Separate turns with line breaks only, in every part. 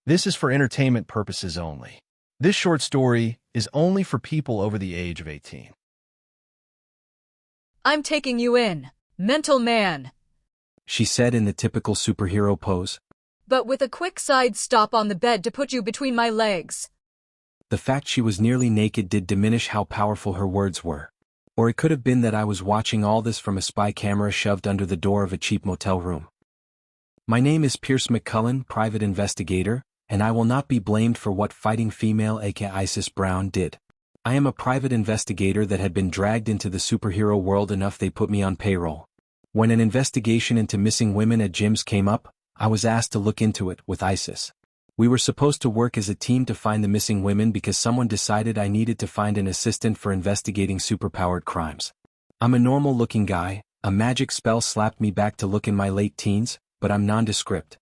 This is for entertainment purposes only. This short story is only for people over the age of 18.
I'm taking you in, mental man.
She said in the typical superhero pose.
But with a quick side stop on the bed to put you between my legs.
The fact she was nearly naked did diminish how powerful her words were. Or it could have been that I was watching all this from a spy camera shoved under the door of a cheap motel room. My name is Pierce McKullen, private investigator, and I will not be blamed for what fighting female aka Isis Brown did. I am a private investigator that had been dragged into the superhero world enough they put me on payroll. When an investigation into missing women at gyms came up, I was asked to look into it with Isis. We were supposed to work as a team to find the missing women because someone decided I needed to find an assistant for investigating superpowered crimes. I'm a normal-looking guy, a magic spell slapped me back to look in my late teens, but I'm nondescript.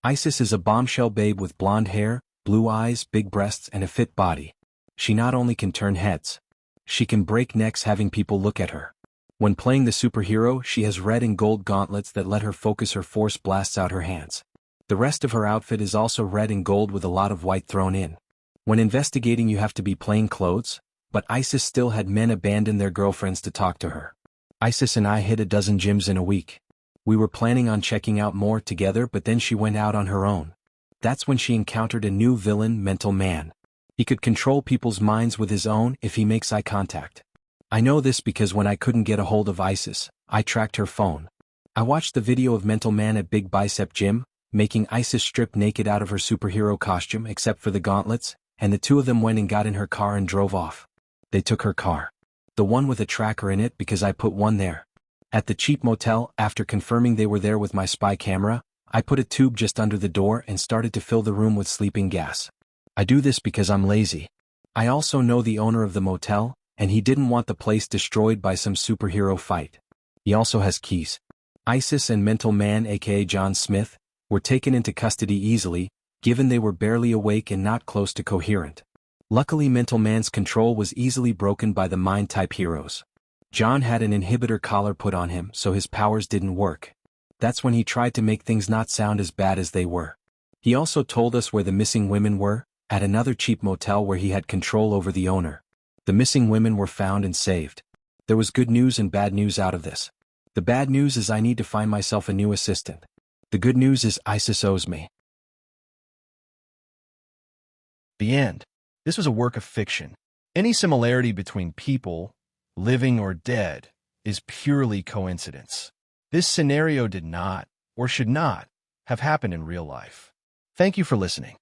Isis is a bombshell babe with blonde hair, blue eyes, big breasts and a fit body. She not only can turn heads. She can break necks having people look at her. When playing the superhero, she has red and gold gauntlets that let her focus her force blasts out her hands. The rest of her outfit is also red and gold with a lot of white thrown in. When investigating you have to be plain clothes, but Isis still had men abandon their girlfriends to talk to her. Isis and I hit a dozen gyms in a week. We were planning on checking out more together, but then she went out on her own. That's when she encountered a new villain, Mental Man. He could control people's minds with his own if he makes eye contact. I know this because when I couldn't get a hold of Isis, I tracked her phone. I watched the video of Mental Man at Big Bicep Gym, making Isis strip naked out of her superhero costume except for the gauntlets, and the two of them went and got in her car and drove off. They took her car. The one with a tracker in it because I put one there. At the cheap motel, after confirming they were there with my spy camera, I put a tube just under the door and started to fill the room with sleeping gas. I do this because I'm lazy. I also know the owner of the motel, and he didn't want the place destroyed by some superhero fight. He also has keys. Isis and Mental Man aka John Smith were taken into custody easily, given they were barely awake and not close to coherent. Luckily Mental Man's control was easily broken by the mind-type heroes. John had an inhibitor collar put on him so his powers didn't work. That's when he tried to make things not sound as bad as they were. He also told us where the missing women were, at another cheap motel where he had control over the owner. The missing women were found and saved. There was good news and bad news out of this. The bad news is I need to find myself a new assistant. The good news is Isis owes me.
The end. This was a work of fiction. Any similarity between people, living or dead, is purely coincidence. This scenario did not, or should not, have happened in real life. Thank you for listening.